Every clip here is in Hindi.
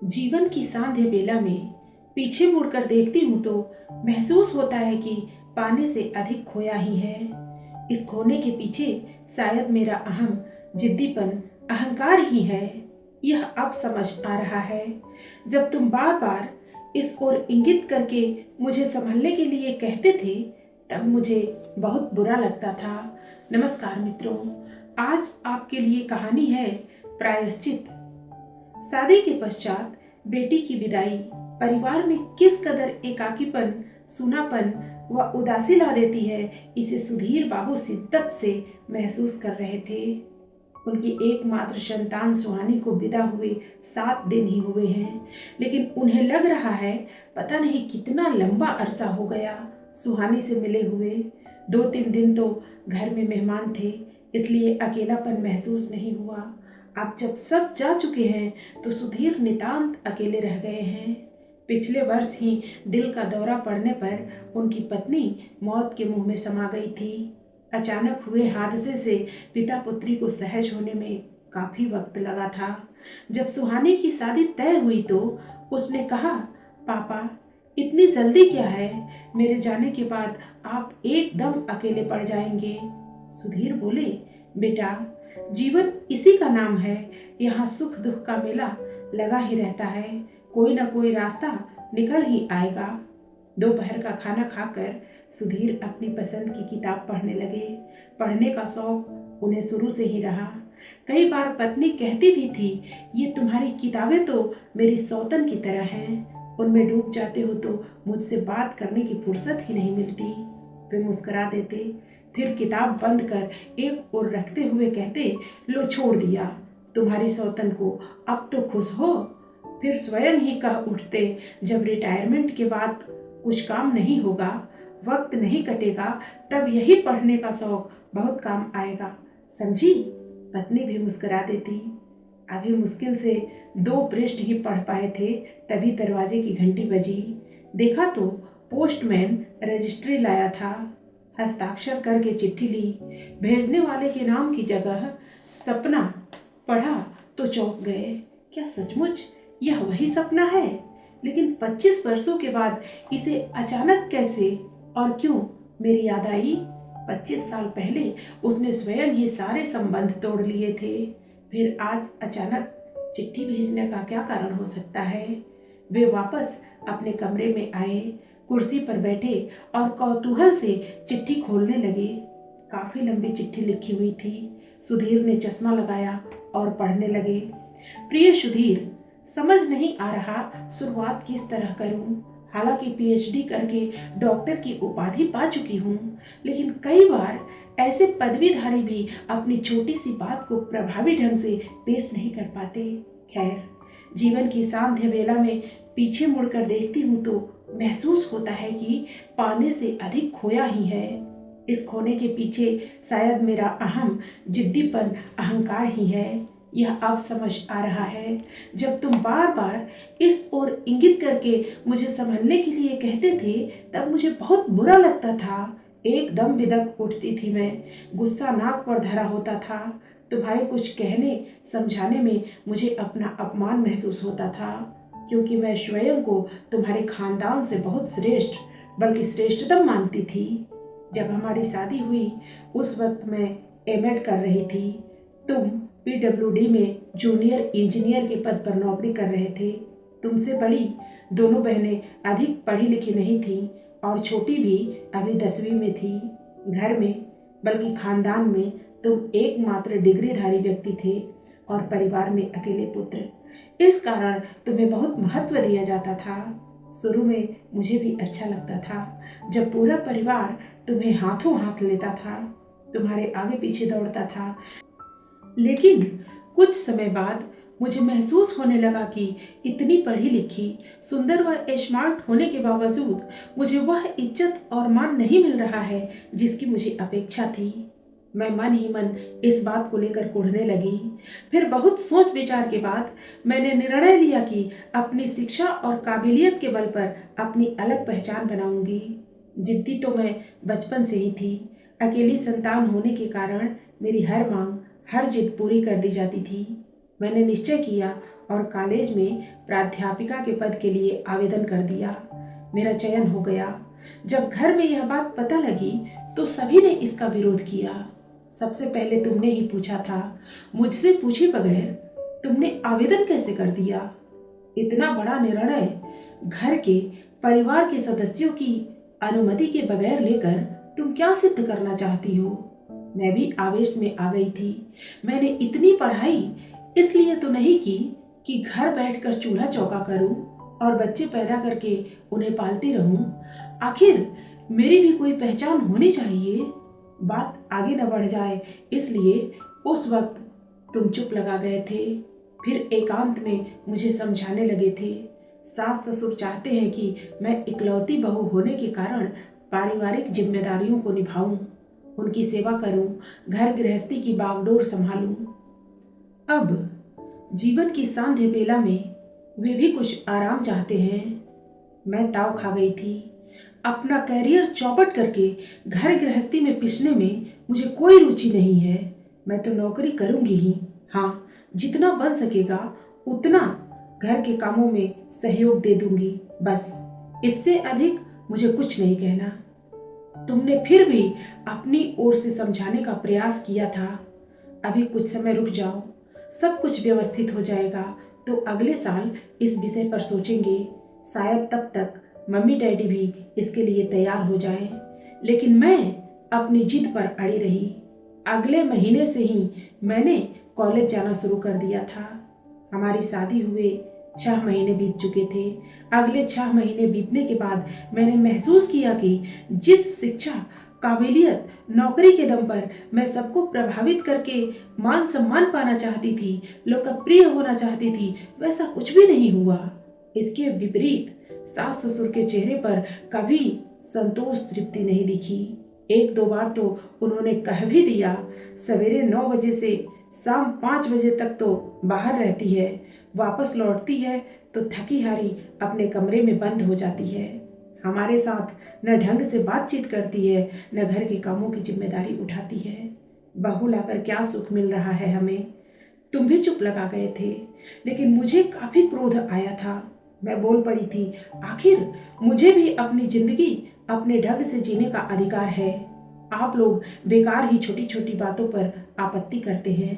जीवन की सांध्य बेला में पीछे मुड़कर देखती हूँ तो महसूस होता है कि पाने से अधिक खोया ही है। इस खोने के पीछे शायद मेरा अहम, जिद्दीपन, अहंकार ही है। यह अब समझ आ रहा है। जब तुम बार बार इस ओर इंगित करके मुझे संभलने के लिए कहते थे, तब मुझे बहुत बुरा लगता था। नमस्कार मित्रों, आज आपके लिए कहानी है प्रायश्चित। शादी के पश्चात बेटी की विदाई परिवार में किस कदर एकाकीपन, सूनापन व उदासी ला देती है, इसे सुधीर बाबू शिद्दत से महसूस कर रहे थे। उनकी एकमात्र संतान सुहानी को विदा हुए 7 दिन ही हुए हैं, लेकिन उन्हें लग रहा है पता नहीं कितना लंबा अरसा हो गया सुहानी से मिले हुए। 2-3 दिन तो घर में मेहमान थे, इसलिए अकेलापन महसूस नहीं हुआ। अब जब सब जा चुके हैं तो सुधीर नितांत अकेले रह गए हैं। पिछले वर्ष ही दिल का दौरा पड़ने पर उनकी पत्नी मौत के मुंह में समा गई थी। अचानक हुए हादसे से पिता पुत्री को सहज होने में काफी वक्त लगा था। जब सुहानी की शादी तय हुई तो उसने कहा, पापा इतनी जल्दी क्या है? मेरे जाने के बाद आप एकदम अकेले पड़ जाएंगे। सुधीर बोले, बेटा जीवन इसी का नाम है। यहाँ सुख दुख का मेला लगा ही रहता है, कोई ना कोई रास्ता निकल ही आएगा। दोपहर का खाना खाकर सुधीर अपनी पसंद की किताब पढ़ने लगे। पढ़ने का शौक उन्हें शुरू से ही रहा। कई बार पत्नी कहती भी थी, ये तुम्हारी किताबें तो मेरी सौतन की तरह हैं, उनमें डूब जाते हो तो मुझसे बात करने की फुर्सत ही नहीं मिलती। वे मुस्कुरा देते, फिर किताब बंद कर एक ओर रखते हुए कहते, लो छोड़ दिया तुम्हारी सौतन को, अब तो खुश हो। फिर स्वयं ही कह उठते, जब रिटायरमेंट के बाद कुछ काम नहीं होगा, वक्त नहीं कटेगा, तब यही पढ़ने का शौक बहुत काम आएगा, समझी? पत्नी भी मुस्कुरा देती। अभी मुश्किल से 2 पृष्ठ ही पढ़ पाए थे, तभी दरवाजे की घंटी बजी। देखा तो पोस्टमैन रजिस्ट्री लाया था। हस्ताक्षर करके चिट्ठी ली। भेजने वाले के नाम की जगह सपना पढ़ा तो चौंक गए। क्या सचमुच यह वही सपना है? लेकिन 25 वर्षों के बाद इसे अचानक कैसे और क्यों मेरी याद आई? 25 साल पहले उसने स्वयं ही सारे संबंध तोड़ लिए थे, फिर आज अचानक चिट्ठी भेजने का क्या कारण हो सकता है? वे वापस अपने कमरे में आए, कुर्सी पर बैठे और कौतूहल से चिट्ठी खोलने लगे। काफी लंबी चिट्ठी लिखी हुई थी। सुधीर ने चश्मा लगाया और पढ़ने लगे। प्रिय सुधीर, समझ नहीं आ रहा शुरुआत किस तरह करूं। हालांकि पीएचडी करके डॉक्टर की उपाधि पा चुकी हूं, लेकिन कई बार ऐसे पदवीधारी भी अपनी छोटी सी बात को प्रभावी ढंग से पेश नहीं कर पाते। खैर, जीवन की सांध्य बेला में पीछे मुड़कर देखती हूँ तो महसूस होता है कि पाने से अधिक खोया ही है। इस खोने के पीछे शायद मेरा अहम, जिद्दीपन, अहंकार ही है। यह अब समझ आ रहा है। जब तुम बार बार इस ओर इंगित करके मुझे संभलने के लिए कहते थे, तब मुझे बहुत बुरा लगता था। एकदम बिदक उठती थी मैं, गुस्सा नाक पर धरा होता था। तुम्हारे कुछ कहने समझाने में मुझे अपना अपमान महसूस होता था, क्योंकि मैं स्वयं को तुम्हारे खानदान से बहुत श्रेष्ठ, बल्कि श्रेष्ठतम मानती थी। जब हमारी शादी हुई उस वक्त मैं एमएड कर रही थी। तुम पीडब्ल्यूडी में जूनियर इंजीनियर के पद पर नौकरी कर रहे थे। तुमसे बड़ी दोनों बहनें अधिक पढ़ी लिखी नहीं थीं और छोटी भी अभी 10वीं में थी। घर में बल्कि खानदान में तुम एकमात्र डिग्रीधारी व्यक्ति थे और परिवार में अकेले पुत्र। इस कारण तुम्हें बहुत महत्व दिया जाता था। शुरू में मुझे भी अच्छा लगता था जब पूरा परिवार तुम्हें हाथों हाथ लेता था, तुम्हारे आगे पीछे दौड़ता था। लेकिन कुछ समय बाद मुझे महसूस होने लगा कि इतनी पढ़ी लिखी, सुंदर व स्मार्ट होने के बावजूद मुझे वह इज्जत और मान नहीं मिल रहा है जिसकी मुझे अपेक्षा थी। मैं मन ही मन इस बात को लेकर कुढ़ने लगी। फिर बहुत सोच विचार के बाद मैंने निर्णय लिया कि अपनी शिक्षा और काबिलियत के बल पर अपनी अलग पहचान बनाऊंगी। जिद्दी तो मैं बचपन से ही थी। अकेली संतान होने के कारण मेरी हर मांग, हर जिद पूरी कर दी जाती थी। मैंने निश्चय किया और कॉलेज में प्राध्यापिका के पद के लिए आवेदन कर दिया। मेरा चयन हो गया। जब घर में यह बात पता लगी तो सभी ने इसका विरोध किया। सबसे पहले तुमने ही पूछा था। मुझसे पूछे बगैर तुमने आवेदन कैसे कर दिया? इतना बड़ा निर्णय घर के परिवार के सदस्यों की अनुमति के बगैर लेकर तुम क्या सिद्ध करना चाहती हो? मैं भी आवेश में आ गई थी। मैंने इतनी पढ़ाई इसलिए तो नहीं की कि घर बैठकर चूल्हा चौका करूं और बच्चे पैदा करके उन्हें पालती रहूं। आखिर मेरी भी कोई पहचान होनी चाहिए। बात आगे न बढ़ जाए इसलिए उस वक्त तुम चुप लगा गए थे। फिर एकांत में मुझे समझाने लगे थे। सास ससुर चाहते हैं कि मैं इकलौती बहू होने के कारण पारिवारिक जिम्मेदारियों को निभाऊं, उनकी सेवा करूं, घर गृहस्थी की बागडोर संभालूं। अब जीवन की सांध्य बेला में वे भी कुछ आराम चाहते हैं। मैं ताव खा गई थी। अपना कैरियर चौपट करके घर गृहस्थी में पिसने में मुझे कोई रुचि नहीं है। मैं तो नौकरी करूंगी ही। हाँ, जितना बन सकेगा उतना घर के कामों में सहयोग दे दूंगी, बस। इससे अधिक मुझे कुछ नहीं कहना। तुमने फिर भी अपनी ओर से समझाने का प्रयास किया था। अभी कुछ समय रुक जाओ, सब कुछ व्यवस्थित हो जाएगा तो अगले साल इस विषय पर सोचेंगे। शायद तब तक मम्मी डैडी भी इसके लिए तैयार हो जाएं। लेकिन मैं अपनी जिद पर अड़ी रही। अगले महीने से ही मैंने कॉलेज जाना शुरू कर दिया था। हमारी शादी हुए 6 महीने बीत चुके थे। अगले 6 महीने बीतने के बाद मैंने महसूस किया कि जिस शिक्षा, काबिलियत, नौकरी के दम पर मैं सबको प्रभावित करके मान सम्मान पाना चाहती थी, लोकप्रिय होना चाहती थी, वैसा कुछ भी नहीं हुआ। इसके विपरीत सास ससुर के चेहरे पर कभी संतोष तृप्ति नहीं दिखी। 1-2 बार तो उन्होंने कह भी दिया, सवेरे 9 बजे से शाम 5 बजे तक तो बाहर रहती है, वापस लौटती है तो थकी हारी अपने कमरे में बंद हो जाती है। हमारे साथ न ढंग से बातचीत करती है, न घर के कामों की जिम्मेदारी उठाती है। बहू लाकर क्या सुख मिल रहा है हमें? तुम भी चुप लगा गए थे, लेकिन मुझे काफी क्रोध आया था। मैं बोल पड़ी थी, आखिर मुझे भी अपनी जिंदगी अपने ढंग से जीने का अधिकार है। आप लोग बेकार ही छोटी छोटी बातों पर आपत्ति करते हैं।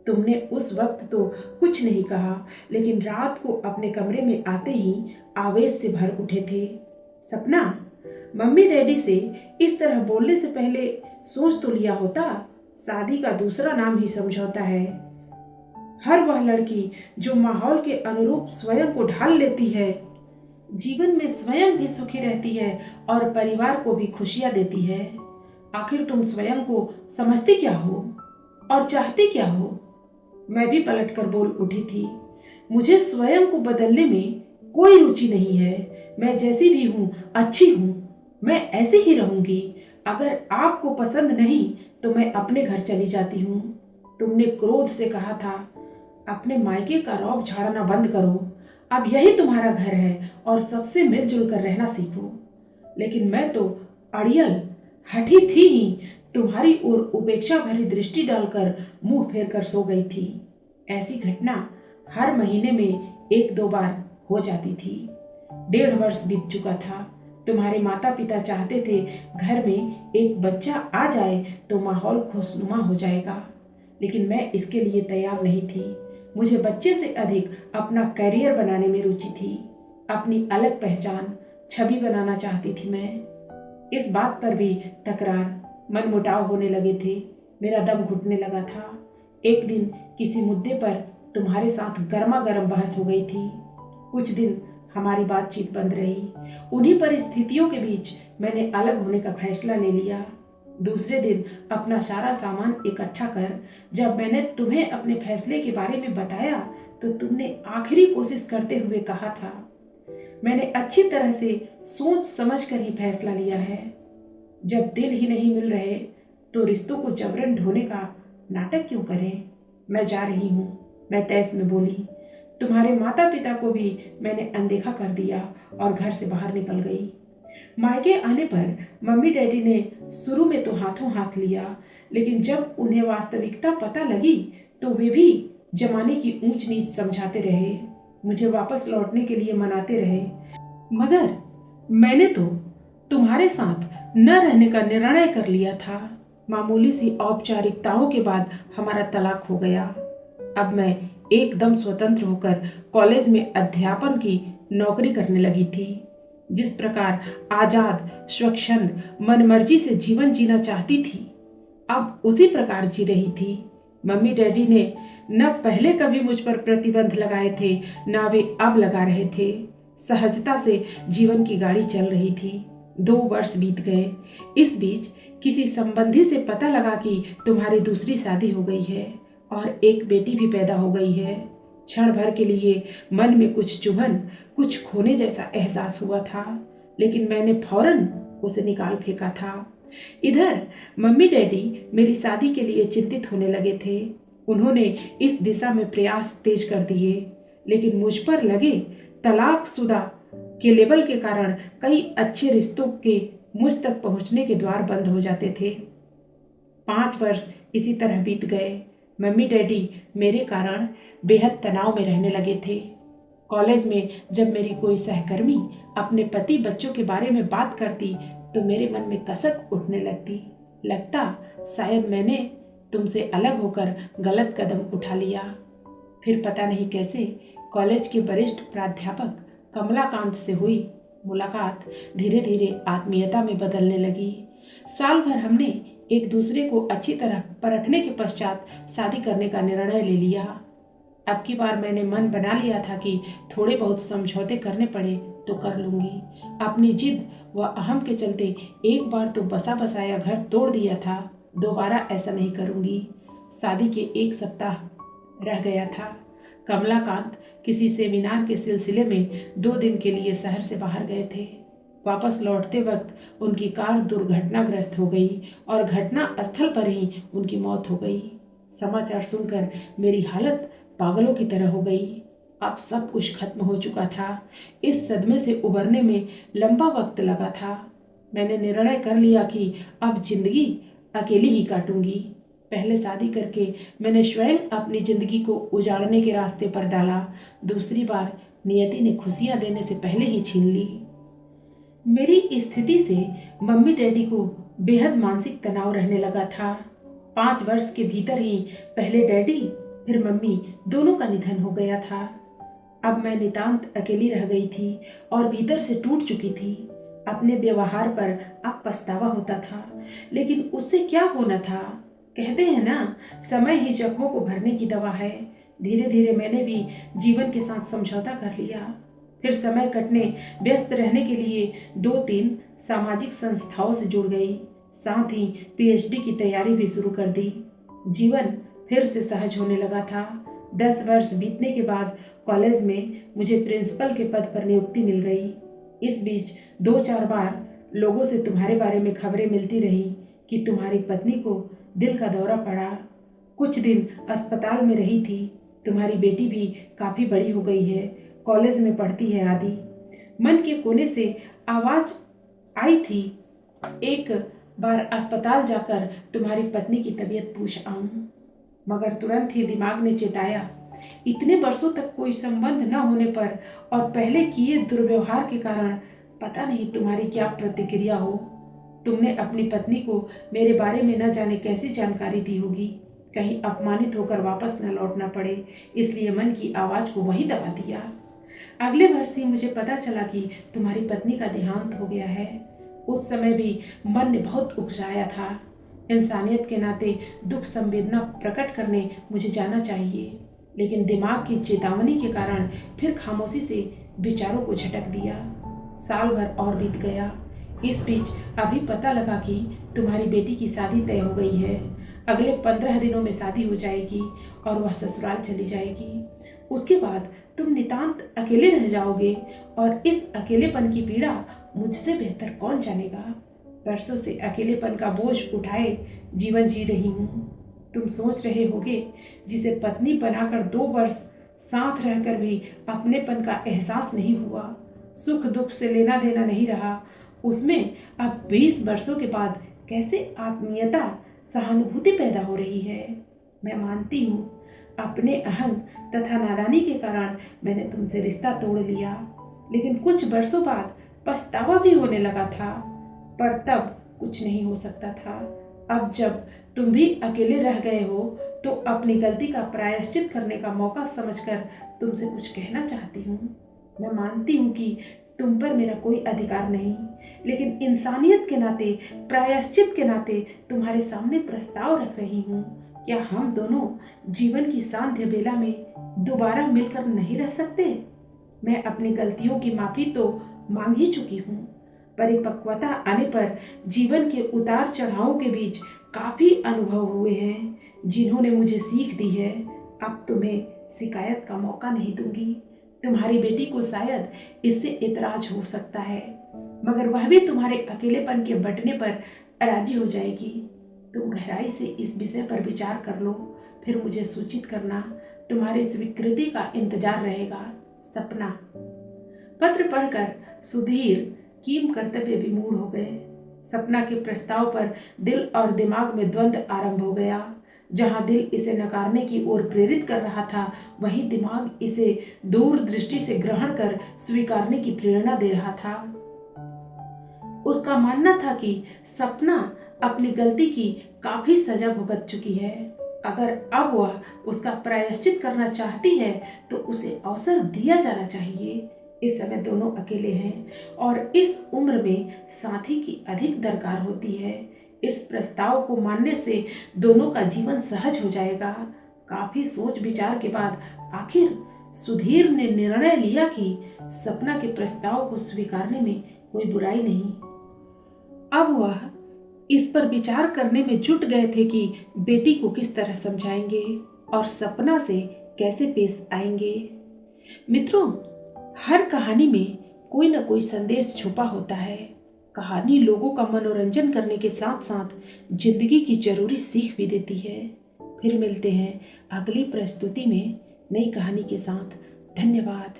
तुमने उस वक्त तो कुछ नहीं कहा, लेकिन रात को अपने कमरे में आते ही आवेश से भर उठे थे। सपना, मम्मी डैडी से इस तरह बोलने से पहले सोच तो लिया होता। शादी का दूसरा नाम ही समझौता है। हर वह लड़की जो माहौल के अनुरूप स्वयं को ढाल लेती है, जीवन में स्वयं भी सुखी रहती है और परिवार को भी खुशियां देती है। आखिर तुम स्वयं को समझती क्या हो और चाहती क्या हो? मैं भी पलटकर बोल उठी थी, मुझे स्वयं को बदलने में कोई रुचि नहीं है। मैं जैसी भी हूँ अच्छी हूँ, मैं ऐसे ही रहूंगी। अगर आपको पसंद नहीं तो मैं अपने घर चली जाती हूँ। तुमने क्रोध से कहा था, अपने मायके का रौब झाड़ना बंद करो। अब यही तुम्हारा घर है और सबसे मिलजुल कर रहना सीखो। लेकिन मैं तो अड़ियल हठी थी ही, तुम्हारी ओर उपेक्षा भरी दृष्टि डालकर मुंह फेर कर सो गई थी। ऐसी घटना हर महीने में 1-2 बार हो जाती थी। 1.5 वर्ष बीत चुका था। तुम्हारे माता पिता चाहते थे घर में एक बच्चा आ जाए तो माहौल खुशनुमा हो जाएगा, लेकिन मैं इसके लिए तैयार नहीं थी। मुझे बच्चे से अधिक अपना करियर बनाने में रुचि थी। अपनी अलग पहचान, छवि बनाना चाहती थी मैं। इस बात पर भी तकरार, मनमुटाव होने लगे थे। मेरा दम घुटने लगा था। एक दिन किसी मुद्दे पर तुम्हारे साथ गर्मा गर्म बहस हो गई थी। कुछ दिन हमारी बातचीत बंद रही। उन्हीं परिस्थितियों के बीच मैंने अलग होने का फैसला ले लिया। दूसरे दिन अपना सारा सामान इकट्ठा कर जब मैंने तुम्हें अपने फैसले के बारे में बताया तो तुमने आखिरी कोशिश करते हुए कहा था, मैंने अच्छी तरह से सोच समझ कर ही फैसला लिया है। जब दिल ही नहीं मिल रहे तो रिश्तों को जबरन ढोने का नाटक क्यों करें? मैं जा रही हूँ, मैं तैस में बोली। तुम्हारे माता पिता को भी मैंने अनदेखा कर दिया और घर से बाहर निकल गई। मायके आने पर मम्मी डैडी ने शुरू में तो हाथों हाथ लिया, लेकिन जब उन्हें वास्तविकता पता लगी तो वे भी जमाने की ऊंच नीच समझाते रहे, मुझे वापस लौटने के लिए मनाते रहे, मगर मैंने तो तुम्हारे साथ न रहने का निर्णय कर लिया था। मामूली सी औपचारिकताओं के बाद हमारा तलाक हो गया। अब मैं एकदम स्वतंत्र होकर कॉलेज में अध्यापन की नौकरी करने लगी थी। जिस प्रकार आजाद, स्वच्छंद, मनमर्जी से जीवन जीना चाहती थी, अब उसी प्रकार जी रही थी। मम्मी डैडी ने न पहले कभी मुझ पर प्रतिबंध लगाए थे, न वे अब लगा रहे थे। सहजता से जीवन की गाड़ी चल रही थी। 2 वर्ष बीत गए। इस बीच किसी संबंधी से पता लगा कि तुम्हारी दूसरी शादी हो गई है और एक बेटी भी पैदा हो गई है। क्षण भर के लिए मन में कुछ चुभन, कुछ खोने जैसा एहसास हुआ था, लेकिन मैंने फौरन उसे निकाल फेंका था। इधर मम्मी डैडी मेरी शादी के लिए चिंतित होने लगे थे। उन्होंने इस दिशा में प्रयास तेज कर दिए, लेकिन मुझ पर लगे तलाकशुदा के लेबल के कारण कई अच्छे रिश्तों के मुझ तक पहुंचने के द्वार बंद हो जाते थे। 5 वर्ष इसी तरह बीत गए। मम्मी डैडी मेरे कारण बेहद तनाव में रहने लगे थे। कॉलेज में जब मेरी कोई सहकर्मी अपने पति बच्चों के बारे में बात करती तो मेरे मन में कसक उठने लगता शायद मैंने तुमसे अलग होकर गलत कदम उठा लिया। फिर पता नहीं कैसे कॉलेज के वरिष्ठ प्राध्यापक कमलाकांत से हुई मुलाकात धीरे धीरे आत्मीयता में बदलने लगी। साल भर हमने एक दूसरे को अच्छी तरह परखने के पश्चात शादी करने का निर्णय ले लिया। अब की बार मैंने मन बना लिया था कि थोड़े बहुत समझौते करने पड़े तो कर लूंगी। अपनी जिद व अहम के चलते एक बार तो बसा बसाया घर तोड़ दिया था, दोबारा ऐसा नहीं करूंगी। शादी के 1 सप्ताह रह गया था। कमलाकांत किसी सेमिनार के सिलसिले में 2 दिन के लिए शहर से बाहर गए थे। वापस लौटते वक्त उनकी कार दुर्घटनाग्रस्त हो गई और घटना स्थल पर ही उनकी मौत हो गई। समाचार सुनकर मेरी हालत पागलों की तरह हो गई। अब सब कुछ खत्म हो चुका था। इस सदमे से उबरने में लंबा वक्त लगा था। मैंने निर्णय कर लिया कि अब जिंदगी अकेली ही काटूंगी। पहले शादी करके मैंने स्वयं अपनी जिंदगी को उजाड़ने के रास्ते पर डाला। दूसरी बार नियति ने खुशियां देने से पहले ही छीन ली। मेरी स्थिति से मम्मी डैडी को बेहद मानसिक तनाव रहने लगा था। 5 वर्ष के भीतर ही पहले डैडी फिर मम्मी दोनों का निधन हो गया था। अब मैं नितांत अकेली रह गई थी और भीतर से टूट चुकी थी। अपने व्यवहार पर अब पछतावा होता था, लेकिन उससे क्या होना था। कहते हैं ना, समय ही जख्मों को भरने की दवा है। धीरे धीरे मैंने भी जीवन के साथ समझौता कर लिया। फिर समय कटने व्यस्त रहने के लिए 2-3 सामाजिक संस्थाओं से जुड़ गई। साथ ही पीएचडी की तैयारी भी शुरू कर दी। जीवन फिर से सहज होने लगा था। 10 वर्ष बीतने के बाद कॉलेज में मुझे प्रिंसिपल के पद पर नियुक्ति मिल गई। इस बीच 2-4 बार लोगों से तुम्हारे बारे में खबरें मिलती रही कि तुम्हारी पत्नी को दिल का दौरा पड़ा, कुछ दिन अस्पताल में रही थी। तुम्हारी बेटी भी काफी बड़ी हो गई है, कॉलेज में पढ़ती है आदि। मन के कोने से आवाज आई थी, एक बार अस्पताल जाकर तुम्हारी पत्नी की तबीयत पूछ आऊं। मगर तुरंत ही दिमाग ने चेताया, इतने वर्षों तक कोई संबंध न होने पर और पहले किए दुर्व्यवहार के कारण पता नहीं तुम्हारी क्या प्रतिक्रिया हो। तुमने अपनी पत्नी को मेरे बारे में न जाने कैसी जानकारी दी होगी। कहीं अपमानित होकर वापस न लौटना पड़े, इसलिए मन की आवाज को वहीं दबा दिया। अगले वर्ष ही मुझे पता चला कि तुम्हारी पत्नी का देहांत हो गया है। उस समय भी मन ने बहुत उकसाया था। इंसानियत के नाते दुख संवेदना प्रकट करने मुझे जाना चाहिए, लेकिन दिमाग की चेतावनी के कारण फिर खामोशी से विचारों को झटक दिया। साल भर और बीत गया। इस बीच अभी पता लगा कि तुम्हारी बेटी की शादी तय हो गई है। अगले 15 दिनों में शादी हो जाएगी और वह ससुराल चली जाएगी। उसके बाद तुम नितांत अकेले रह जाओगे और इस अकेलेपन की पीड़ा मुझसे बेहतर कौन जानेगा। वर्षों से अकेलेपन का बोझ उठाए जीवन जी रही हूँ। तुम सोच रहे होगे, जिसे पत्नी बनाकर 2 वर्ष साथ रहकर भी अपनेपन का एहसास नहीं हुआ, सुख दुख से लेना देना नहीं रहा, उसमें अब 20 वर्षों के बाद कैसे आत्मीयता सहानुभूति पैदा हो रही है। मैं मानती हूँ अपने अहंग तथा नादानी के कारण मैंने तुमसे रिश्ता तोड़ लिया, लेकिन कुछ वर्षों बाद पछतावा भी होने लगा था, पर तब कुछ नहीं हो सकता था। अब जब तुम भी अकेले रह गए हो तो अपनी गलती का प्रायश्चित करने का मौका समझकर तुमसे कुछ कहना चाहती हूँ। मैं मानती हूँ कि तुम पर मेरा कोई अधिकार नहीं, लेकिन इंसानियत के नाते, प्रायश्चित के नाते तुम्हारे सामने प्रस्ताव रख रही हूँ। क्या हम दोनों जीवन की सांध्य बेला में दोबारा मिलकर नहीं रह सकते? मैं अपनी गलतियों की माफी तो मांग ही चुकी हूँ। परिपक्वता आने पर जीवन के उतार चढ़ावों के बीच काफी अनुभव हुए हैं, जिन्होंने मुझे सीख दी है। अब तुम्हें शिकायत का मौका नहीं दूंगी। तुम्हारी बेटी को शायद इससे इतराज हो सकता है, मगर वह भी तुम्हारे अकेलेपन के बंटने पर राजी हो जाएगी। तुम गहराई से इस विषय पर विचार कर लो, फिर मुझे सूचित करना। तुम्हारी स्वीकृति का इंतजार रहेगा। सपना। पत्र पढ़कर सुधीर कीम कर्तव्य विमूढ़ हो गए। सपना के प्रस्ताव पर दिल और दिमाग में द्वंद्व आरंभ हो गया। जहां दिल इसे नकारने की ओर प्रेरित कर रहा था, वहीं दिमाग इसे दूरदृष्टि से ग्रहण कर स्वीकारने की प्रेरणा दे रहा था। उसका मानना था कि सपना अपनी गलती की काफी सजा भुगत चुकी है। अगर अब वह उसका प्रायश्चित करना चाहती है तो उसे अवसर दिया जाना चाहिए। इस समय दोनों अकेले हैं और इस उम्र में साथी की अधिक दरकार होती है। इस प्रस्ताव को मानने से दोनों का जीवन सहज हो जाएगा। काफी सोच विचार के बाद आखिर सुधीर ने निर्णय लिया कि सपना के प्रस्ताव को स्वीकारने में कोई बुराई नहीं। अब वह इस पर विचार करने में जुट गए थे कि बेटी को किस तरह समझाएंगे और सपना से कैसे पेश आएंगे। मित्रों, हर कहानी में कोई न कोई संदेश छुपा होता है। कहानी लोगों का मनोरंजन करने के साथ साथ जिंदगी की जरूरी सीख भी देती है। फिर मिलते हैं अगली प्रस्तुति में नई कहानी के साथ। धन्यवाद।